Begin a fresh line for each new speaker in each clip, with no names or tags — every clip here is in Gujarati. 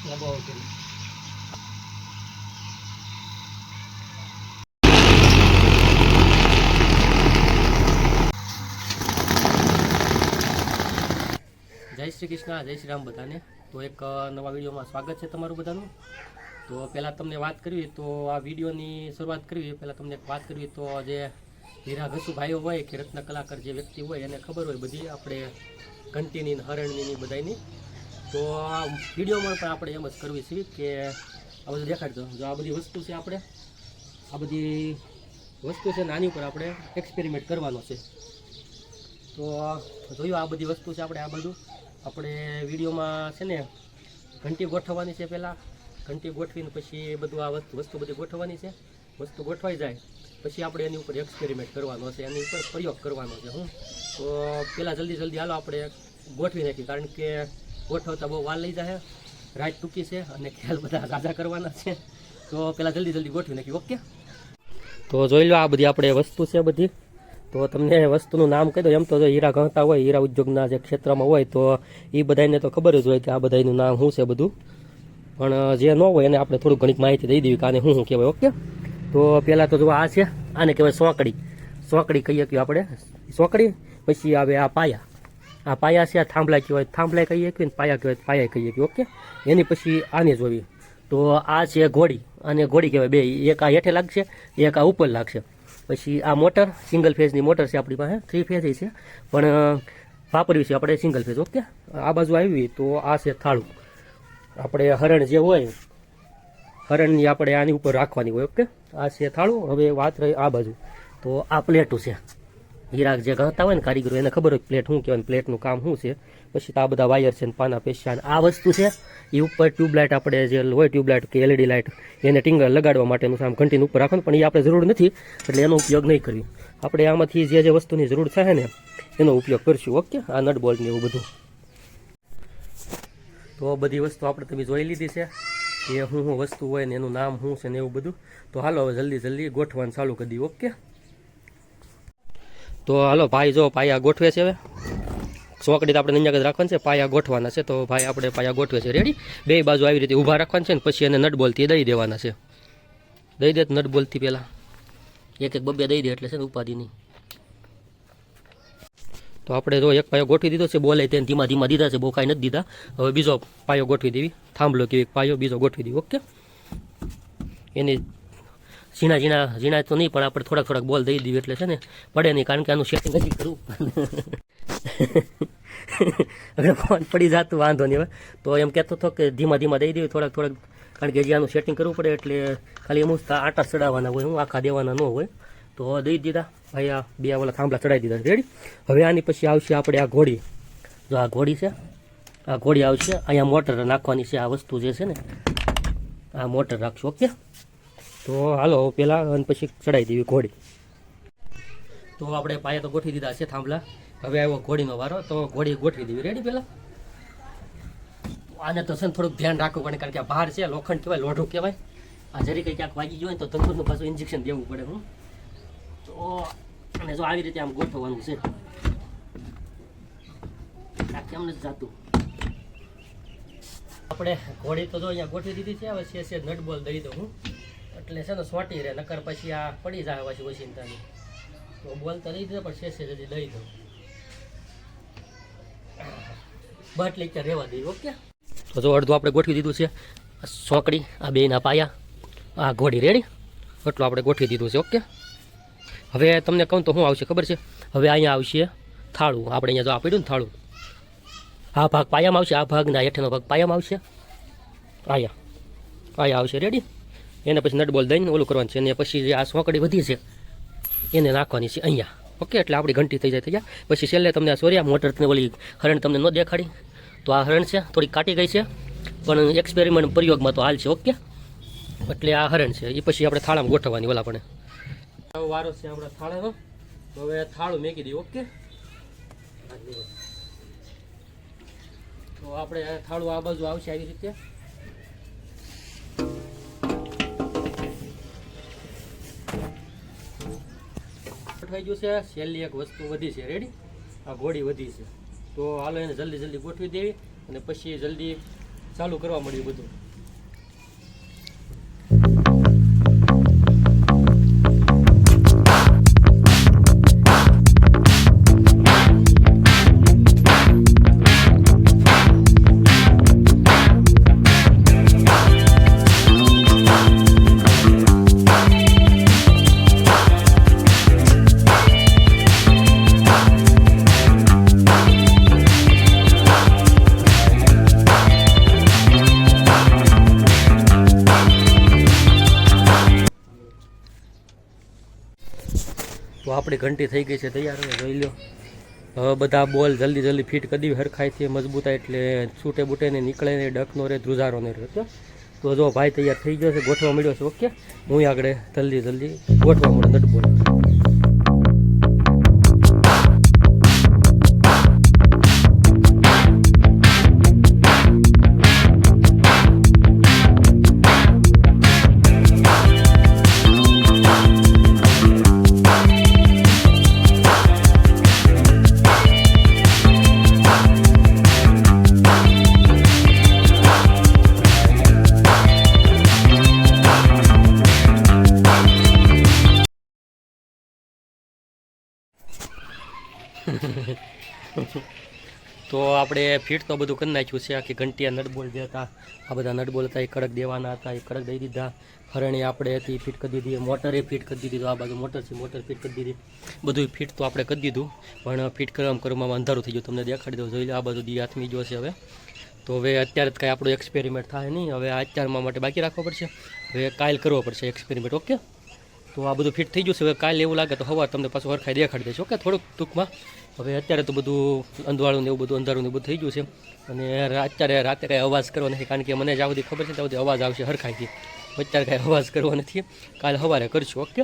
દબાવો કરી. જય શ્રી કૃષ્ણ, જય શ્રી રામ બધાને. તો એક નવા વિડીયોમાં સ્વાગત છે તમારું બધાનું. તો પહેલાં તમને વાત કરવી તો આ વિડીયોની શરૂઆત કરવી પહેલાં તમને એક વાત કરવી તો જે હીરા ઘસુ ભાઈઓ હોય કે રત્ન કલાકાર જે વ્યક્તિ હોય એને ખબર હોય બધી આપણે ઘંટીની હરણની બધાની. તો આ વિડીયોમાં પણ આપણે એમ જ કરવી છે કે આ બધું દેખાડજો. જો આ બધી વસ્તુ છે, આપણે આ બધી વસ્તુ છે ને આની ઉપર આપણે એક્સપેરિમેન્ટ કરવાનો છે. તો જોયું આ બધી વસ્તુ છે, આ બધું આપણે વિડીયોમાં છે ને ઘંટી ગોઠવવાની છે. પહેલાં ઘંટી ગોઠવીને પછી બધું આ વસ્તુ બધી ગોઠવવાની છે. વસ્તુ ગોઠવાઈ જાય પછી આપણે એની ઉપર એક્સપેરિમેન્ટ કરવાનો છે, એની ઉપર પ્રયોગ કરવાનો છે. તો પહેલાં જલ્દી હાલો આપણે ગોઠવી નાખીએ, કારણ કે ગોઠવતા બહુ વાર લઈ જાય, રાત ટૂંકી છે અને ખ્યાલ બધા સાજા કરવાના છે. તો પહેલાં જલ્દી ગોઠવી નાખી. ઓકે, તો જોઈ લો આ બધી આપણે વસ્તુ છે બધી. તો તમને વસ્તુનું નામ કહી દો. એમ તો જો હીરા ગણતા હોય, હીરા ઉદ્યોગના જે ક્ષેત્રમાં હોય તો એ બધાને તો ખબર જ હોય કે આ બધાનું નામ શું છે બધું. પણ જે ન હોય એને આપણે થોડુંક ઘણીક માહિતી દઈ દેવી કે આને શું કહેવાય. ઓકે, તો પહેલાં તો જો આ છે, આને કહેવાય સોંકડી કહીએ કે આપણે સોંકડી. પછી આવે આ પાયા. આ પાયા છે, આ થાંભલા કહેવાય, થાંભલા કહીએ કે પાયા કહેવાય, પાયા કહીએ કે. ઓકે, એની પછી આને જોવી તો આ છે ઘોડી, અને ઘોડી કહેવાય બે. એક આ હેઠે લાગશે, એક આ ઉપર લાગશે. પછી આ મોટર, સિંગલ ફેઝની મોટર છે આપણી પાસે, 3 ફેઝ છે પણ વાપરવી છે આપણે સિંગલ ફેઝ. ઓકે, આ બાજુ આવી તો આ છે થાળું. આપણે હરણ જે હોય, હરણની આપણે આની ઉપર રાખવાની હોય. ઓકે, આ છે થાળું. હવે વાત રહી આ બાજુ તો આ પ્લેટું છે. હીરા જે ગણતા હોય ને કારીગરો એને ખબર હોય પ્લેટ શું કહેવાય, પ્લેટનું કામ શું છે. પછી તો આ બધા વાયર છે ને પાના પેશિયા. આ વસ્તુ છે એ ઉપર ટ્યુબલાઇટ આપણે જે હોય ટ્યુબલાઇટ કે એલઈડી લાઇટ એને ટિંગર લગાડવા માટેનું આમ ઘંટીનું ઉપર રાખવાનું, પણ એ આપણે જરૂર નથી એટલે એનો ઉપયોગ નહીં કરવી. આપણે આમાંથી જે વસ્તુની જરૂર થાય ને એનો ઉપયોગ કરીશું. ઓકે, આ નટ બોલ્ટ ને એવું બધું. તો બધી વસ્તુ આપણે તમે જોઈ લીધી છે કે શું વસ્તુ હોય ને એનું નામ શું છે ને એવું બધું. તો હાલો હવે જલ્દી ગોઠવાનું ચાલુ કરી દઈએ. ઓકે, તો હાલો ભાઈ જો પાયા ગોઠવે છે. હવે સોકડી તો આપણે અહીંયા જ રાખવાની છે, પાયા ગોઠવાના છે. તો ભાઈ આપણે પાયા ગોઠવે છે. રેડી, બે બાજુ આવી રીતે ઊભા રાખવાના છે ને પછી એને નટ બોલ્ટથી દઈ દેવાના છે. દઈ દે નટ બોલ્ટથી પહેલાં એક બબ્બે દઈ દે એટલે છે ને ઉપાધિ નહીં. તો આપણે જો એક પાયો ગોઠવી દીધો છે, બોલે તેને ધીમા દીધા છે, બહુ કાંઈ નથી દીધા. હવે બીજો પાયો ગોઠવી દેવી, થાંભલો કે પાયો બીજો ગોઠવી દેવી. ઓકે, એની ઝીણા તો નહીં પણ આપણે થોડાક બોલ દઈ દેવી એટલે છે ને પડે નહીં, કારણ કે આનું સેટિંગ હજી કરવું. હવે ફોન પડી જતું વાંધો નહીં. હવે તો એમ કહેતો હતો કે ધીમા દઈ દેવી થોડાક, કારણ કે હજી આનું સેટિંગ કરવું પડે એટલે ખાલી એમ આટા ચડાવવાના હોય, હું આખા દેવાના ન હોય. તો દઈ દીધા ભાઈ, આ બે ઓલા થાંભલા ચડાવી દીધા. રેડી, હવે આની પછી આવશે આપણે આ ઘોડી. જો આ ઘોડી છે, આ ઘોડી આવશે. અહીંયા મોટર નાખવાની છે. આ વસ્તુ જે છે ને આ મોટર રાખશું. ઓકે, તો હાલો પહેલાં અને પછી ચડાવી દેવી ઘોડી. તો આપણે પાયા તો ગોઠવી દીધા છે થાંભલા. હવે આવ્યો ઘોડીનો વારો, તો ઘોડી ગોઠવી દેવી. રેડી, પહેલાં આને તો છે ને થોડુંક ધ્યાન રાખવું પડે, કારણ કે આ ભાર છે, લોખંડ કહેવાય, લોઢું કહેવાય. આ જરી કંઈ ક્યાંક વાગી ગયું હોય તો તંદુરનું પાછું ઇન્જેક્શન દેવું પડે. તો અને જો આવી રીતે આમ ગોઠવવાનું છે. આ કેમ નથી જાતું. આપણે ઘોડી તો જો અહીંયા ગોઠવી દીધી છે. હવે છે નટ બોલ દઈ દઉં હું, એટલે છે ને સોટી રહે, નકર પછી આ પડી જાય પછી ઓછીતાની. તો બોલ તો દઈ દીધો પણ છે જલ્દી દઈ દઉં, બટલી ત્યાં રહેવા દઈએ. ઓકે, તો જો અડધું આપણે ગોઠવી દીધું છે. સોકડી, આ બેના પાયા, આ ઘોડી. રેડી, એટલું આપણે ગોઠવી દીધું છે. ઓકે, હવે તમને કહું તો શું આવશે ખબર છે. હવે અહીંયા આવશે થાળું. આપણે અહીંયા જો આ પડ્યું ને થાળું, આ ભાગ પાયામાં આવશે, આ ભાગના હેઠળનો ભાગ પાયામાં આવશે. આયા આવશે. રેડી, એને પછી નટ બોલ દઈને ઓલું કરવાનું છે. અને પછી જે આ સોકડી વધી છે એને નાખવાની છે અહીંયા. ઓકે, એટલે આપણી ઘંટી થઈ જાય. પછી છેલ્લે તમને આ સોરી મોટરને ઓલી હરણ તમને ન દેખાડી તો આ હરણ છે, થોડી કાટી ગઈ છે પણ એક્સપેરિમેન્ટ પ્રયોગમાં તો હાલ છે. ઓકે, એટલે આ હરણ છે. એ પછી આપણે થાળામાં ગોઠવવાની ઓલા પણ વારો છે આપણા થાળાનો. તો હવે થાળું મેકી દઈએ. ઓકે, તો આપણે થાળું આ બાજુ આવશે આવી રીતે. થઈ ગયું છે. છેલ્લી એક વસ્તુ વધી છે. રેડી, આ ઘોડી વધી છે. તો હાલો એને જલ્દી ગોઠવી દેવી અને પછી જલ્દી ચાલુ કરવા મળ્યું બધું. તો આપણી ઘંટી થઈ ગઈ છે તૈયાર. હવે જોઈ લો, હવે બધા બોલ જલ્દી જલ્દી ફિટ કરી દેવી હરખાઈથી મજબૂતાઈ, એટલે છૂટે બૂટે ને નીકળે ને ડકનો રહે ધ્રુજારો ને રહે. તો જો ભાઈ તૈયાર થઈ ગયો છે, ગોઠવા મળ્યો છે. ઓકે, હું આગળ જલ્દી જલ્દી ગોઠવા મળે નટ બોલ. તો આપણે ફિટ તો બધું કરી નાખ્યું છે. આખી ઘંટિયા નટબોલ જે હતા, આ બધા નટબોલ હતા એ કડક દેવાના હતા, એ કડક દઈ દીધા. હરણી આપણે હતી ફિટ કરી દીધી, મોટરે ફિટ કરી દીધી. તો આ બાજુ મોટર છે, મોટર ફિટ કરી દીધી. બધું ફિટ તો આપણે કરી દીધું, પણ ફિટ કરવામાં અંધારું થઈ ગયું. તમને દેખાડી દઉં, જોઈ લો આ બધું દી હાથમી જો છે. હવે તો હવે અત્યારે જ કાંઈ આપણું એક્સપેરિમેન્ટ થાય નહીં. હવે અત્યારમાં માટે બાકી રાખવો પડશે. હવે કાલ કરવો પડશે એક્સપેરિમેન્ટ. ઓકે, તો આ બધું ફિટ થઈ ગયું છે. હવે કાલે એવું લાગે તો સવાર તમને પાછું હરખાઈ દેખાડી દઈશ. ઓકે, થોડુંક ટૂંકમાં. હવે અત્યારે તો બધું અંધવાળું ને એવું બધું અંધારું ને બધું થઈ ગયું છે. અને અત્યારે રાતે કાંઈ અવાજ કરવો નથી, કારણ કે મને જ્યાં સુધી ખબર છે ત્યાં સુધી અવાજ આવશે હરખાઈથી. અત્યારે કાંઈ અવાજ કરવો નથી, કાલે સવારે કરશું. ઓકે,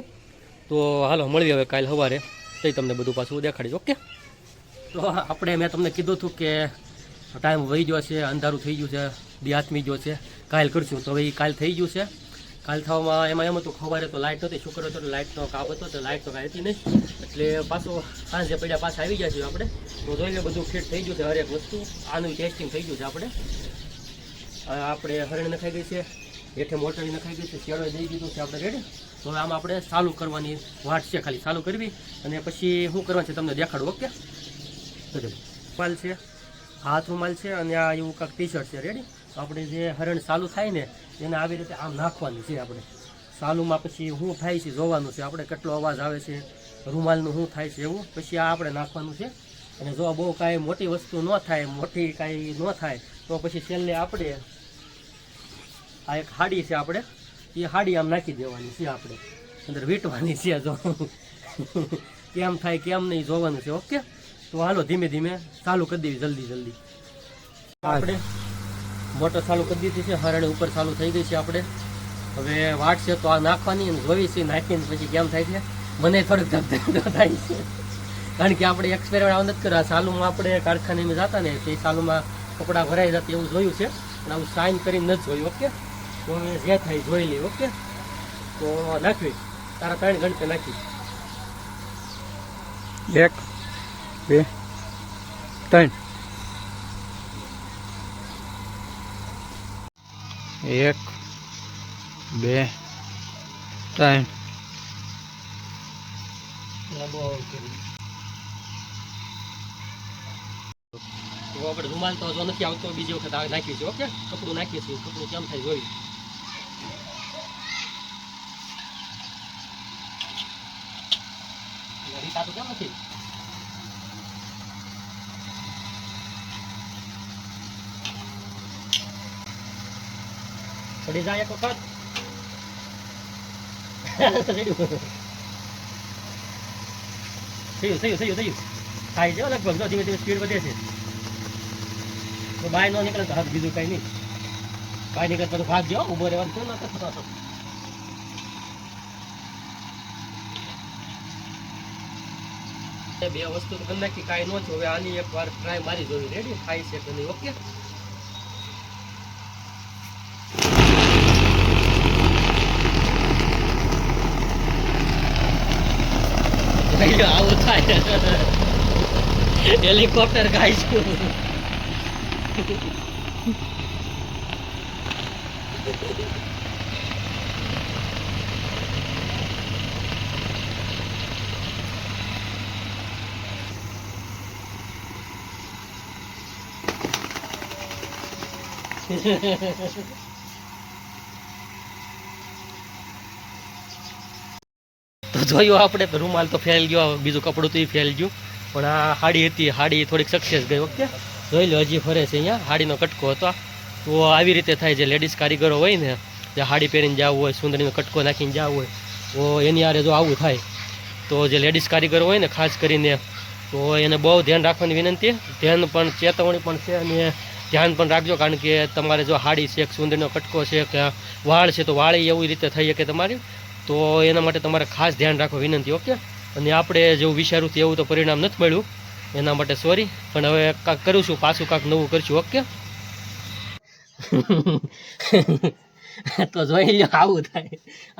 તો હાલો મળીએ હવે કાલે સવારે, તો તમને બધું પાછું દેખાડીશ. ઓકે, તો આપણે મેં તમને કીધું હતું કે ટાઈમ વહી ગયો છે, અંધારું થઈ ગયું છે, દિહાત્મી ગયો છે, કાલ કરશું. તો હવે એ કાલ થઈ ગયું છે. કાલ થવામાં એમાં એમ હતું, ખવારે તો લાઇટ હતી, શુક્ર હતો, લાઇટનો કાપ હતો, તો લાઇટ તો કાંઈ હતી નહીં. એટલે પાછો સાંજે પડ્યા પાછા આવી ગયા છીએ આપણે. તો જોઈ લે બધું ફિટ થઈ ગયું છે, હરેક વસ્તુ. આનું ટેસ્ટિંગ થઈ ગયું છે. આપણે હરણ નખાઈ ગઈ છે, હેઠે મોટર નખાઈ ગઈ છે, શેડો દઈ દીધું છે આપણે રેડી. તો હવે આમાં આપણે ચાલુ કરવાની વાટ છે, ખાલી ચાલુ કરવી અને પછી શું કરવાનું છે તમને દેખાડું. ઓકે, રૂમાલ છે, હાથ રૂમાલ છે, અને આ એવું કાંઈક ટી શર્ટ છે રેડી. તો આપણે જે હરણ ચાલુ થાય ને એને આવી રીતે આમ નાખવાની છે. આપણે ચાલુમાં પછી શું થાય છે જોવાનું છે આપણે, કેટલો અવાજ આવે છે, રૂમાલનું શું થાય છે એવું પછી આ આપણે નાખવાનું છે. અને જો બહુ કાંઈ મોટી વસ્તુ ન થાય, મોટી કાંઈ ન થાય તો પછી છેલ્લે આપણે આ એક હાડી છે, આપણે એ હાડી આમ નાખી દેવાની છે, આપણે અંદર વીંટવાની છે. જો કેમ થાય કેમ નહીં જોવાનું છે. ઓકે, તો હાલો ધીમે ધીમે ચાલુ કરી દેવી જલ્દી જલ્દી. આપણે મોટર ચાલુ કરી દીધી છે, હરણી ઉપર ચાલુ થઈ ગઈ છે. આપણે હવે વાટ છે તો આ નાખવાની અને જોઈ છે, નાખીને પછી કેમ થાય છે. મને થોડુંક ધબધબ થાય છે, કારણ કે આપણે એક્સપેરિમેન્ટ આવું નથી કર્યા. ચાલુમાં આપણે કારખાનામાં જતા ને તે ચાલુમાં કપડાં ભરાઈ જતા એવું જોયું છે, પણ આવું સાઇન કરીને નથી જોયું. ઓકે, તો હવે જે થાય જોઈ લઈએ. ઓકે, તો નાખવી તારા 3 ઘંટે નાખી.
1 2 3 1 2 3
તો આપણે રૂમાલ તો જો નથી આવતો, બીજી વખત નાખીએ છીએ. ઓકે, કપડું નાખીએ છીએ, કપડું કેમ થાય જોયું. રીતા તો કેમ નથી. પડી જાય એક વખત થયું થાય છે લગભગ. જો ધીમે ધીમે સ્પીડ વધે છે. તો બહાર ન નીકળે તો હાથ બીજું કઈ નહીં. બહાર નીકળે તો ભાગ જાઓ, ઉભો રહેવાનું શું ન બે વસ્તુ તો કરી નાખી, કાંઈ ન છે. હવે આની એક વાર ટ્રાય મારી જોવી રેડી થાય છે કે નહીં. ઓકે, આવું થાય હેલિકોપ્ટર ગાય છું. તો જોયું આપણે તો રૂમાલ તો ફેલ ગયો, બીજું કપડું તો ફેલ ગયું, પણ આ હાડી હતી, હાડી થોડીક સક્સેસ ગઈ. ઓકે, જોઈ લો હજી ફરે છે અહીંયા, હાડીનો કટકો હતો. તો આવી રીતે થાય, જે લેડીઝ કારીગરો હોય ને, જે હાડી પહેરીને જવું હોય, સુંદરીનો કટકો નાખીને જવું હોય, તો એની આરે જો આવું થાય તો જે લેડીઝ કારીગરો હોય ને ખાસ કરીને, તો એને બહુ ધ્યાન રાખવાની વિનંતી. ધ્યાન પણ ચેતવણી પણ છે, અને ધ્યાન પણ રાખજો, કારણ કે તમારે જો હાડી છે, સુંદરીનો કટકો છે કે વાળ છે, તો વાળે એવી રીતે થઈ શકે તમારી, તો એના માટે તમારે ખાસ ધ્યાન રાખવા વિનંતી. ઓકે, અને આપણે જેવું વિચાર્યું હતું એવું તો પરિણામ નથી મળ્યું, એના માટે સોરી, પણ હવે કાંક કરીશું, પાછું કાંક નવું કરીશું. ઓકે. તો જોઈ લો આવું થાય,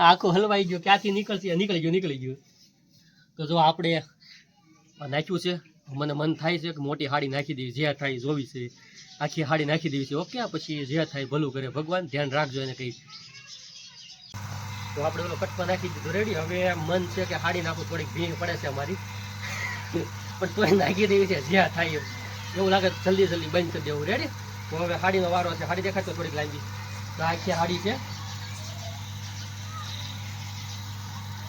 આખું હલવાઈ ગયું, ક્યાંથી નીકળશે, નીકળી ગયું. તો જો આપણે નાખ્યું છે, મને મન થાય છે કે મોટી હાડી નાખી દેવી, જે થાય જોવી છે, આખી હાડી નાખી દેવી છે. ઓકે, પછી જે થાય ભલું કરે ભગવાન, ધ્યાન રાખજો એને કંઈ. તો આપણે ઓલો કટકો નાખી દીધું, રેડી. હવે મન છે કે હાડી નાખું, થોડીક ભીડ પડે છે અમારી, પણ તોય નાખી દેવી છે, જે થાય એવું લાગે જલ્દી બંધ કરી દેવું. રેડી. તો હવે હાડીનો વારો છે, હાડી દેખાય તો થોડીક લાંબી, તો આખી હાડી છે,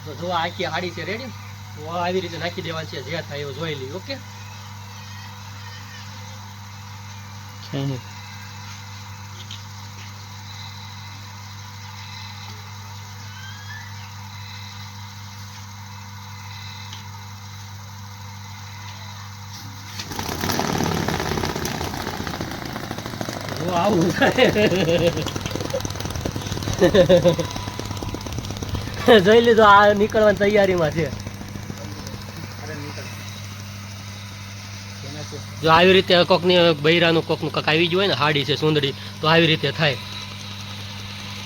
તો જો આખી હાડી છે. રેડી. તો આવી રીતે નાખી દેવાની છે, જે થાય એવું જોઈ લઈએ. ઓકે. આવું જોઈ લીધું, આ નીકળવાની તૈયારીમાં છે. જો આવી રીતે કોકની બૈરાનું કોકનું કાંક આવી ગયું હોય ને, હાડી છે સુંદરી, તો આવી રીતે થાય.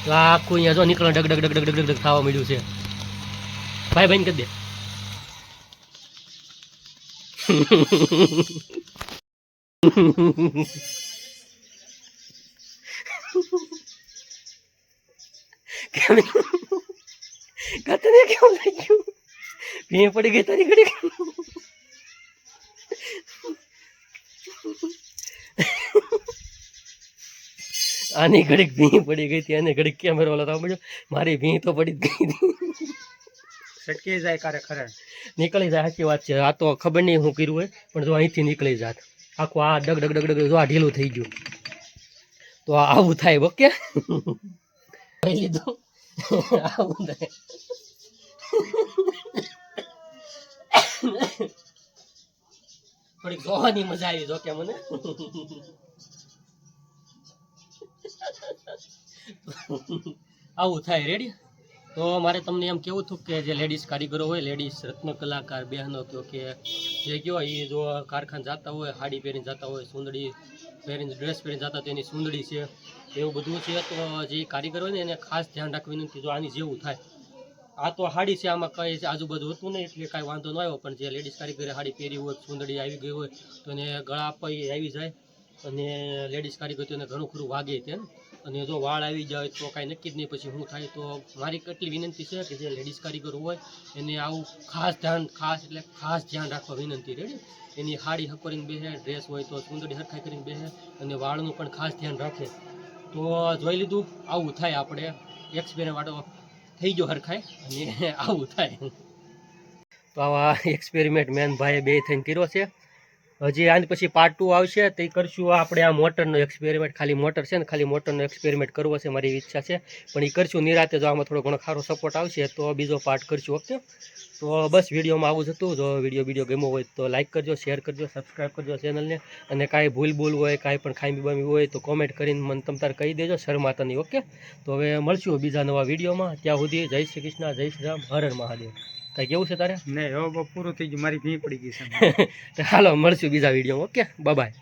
તો આ આખું અહીંયા જો નીકળવા ડગ થવા મળ્યું છે. ભાઈ બંધ કરી દે. તને કેવું લાગ્યું? ભીં પડી ગઈ તારી ઘડી. આની ઘડીક ભીં પડી ગઈ હતી, અને ઘડીક કેમેરો વાળો થવા મળ્યો, મારી ભીં તો પડી જ ગઈ હતી.
સટકી જાય કારે ખરે
નીકળી જાય, સાચી વાત છે. આ તો ખબર નહીં શું કર્યું હોય, પણ જો અહીંથી નીકળી જાત આખું, આ ડગ જો આ ઢીલું થઈ ગયું, તો આવું થાય. ઓકે, લીધું આવું થાય. થોડીક જોવાની મજા આવી, જો કે મને. આવું થાય. રેડી. તો મારે તમને એમ કેવું હતું કે જે લેડીઝ કારીગરો હોય, લેડીઝ રત્ન કલાકાર બહેનો કહો કે જે કહો, એ જો કારખાને જતા હોય, હાડી પહેરીને જતા હોય, સુંદડી પહેરીને ડ્રેસ પહેરીને જતા હોય, એની સુંદડી છે, એવું બધું છે. તો જે કારીગર હોય ને એને ખાસ ધ્યાન રાખવી નથી. જો આની જેવું થાય, આ તો હાડી છે, આમાં કંઈ આજુબાજુ હતું નહીં, એટલે કાંઈ વાંધો ન આવ્યો, પણ જે લેડીઝ કારીગરે હાડી પહેરી હોય, સુંદડી આવી ગઈ હોય, તો એને ગળા આપવા આવી જાય, અને લેડીઝ કારીગર તો એને ઘણું ખરું વાગે તેમ. અને જો વાળ આવી જાય તો કાંઈ નક્કી જ નહીં પછી શું થાય. તો મારી કેટલી વિનંતી છે કે જે લેડીઝ કારીગર હોય એને આવું ખાસ ધ્યાન રાખવા વિનંતી. રેડી. એની હાડી હકોરીને બેસે, ડ્રેસ હોય તો સુંદરી હરખાઈ કરીને બેસે, અને વાળનું પણ ખાસ ધ્યાન રાખે. તો જોઈ લીધું, આવું થાય. આપણે એક્સપિરિયન્સ વાળો થઈ ગયો હરખાઈ, અને આવું થાય. તો આવા એક્સપેરિમેન્ટ મેન ભાઈએ બે થઈને કર્યો છે. હજી આની પછી પાર્ટ 2 આવશે, તે કરશું આપણે આ મોટરનો એક્સપેરિમેન્ટ. ખાલી મોટર છે ને, ખાલી મોટરનો એક્સપેરિમેન્ટ કરવો છે, મારી ઈચ્છા છે, પણ એ કરશું નિરાતે. જો આમાં થોડો ઘણો સારો સપોર્ટ આવશે તો બીજો પાર્ટ કરશું. ઓકે. તો બસ વિડીયોમાં આવું જ હતું. જો વિડીયો ગમ્યો હોય તો લાઇક કરજો, શેર કરજો, સબસ્ક્રાઈબ કરજો ચેનલને, અને કાંઈ ભૂલ હોય, કાંઈ પણ ખામી બામી હોય તો કોમેન્ટ કરીને મને તમ તાર કહી દેજો, શરમાતા નહીં. ઓકે. તો હવે મળશું બીજા નવા વિડીયોમાં. ત્યાં સુધી જય શ્રી કૃષ્ણ, જય શ્રી રામ, હર હર મહાદેવ. કઈ કેવું છે તારે?
નહીં, હવે પૂરું થઈ ગયું, મારી ભીં પડી ગઈ છે.
તો હાલો મળશું બીજા વિડીયોમાં. Okay, by.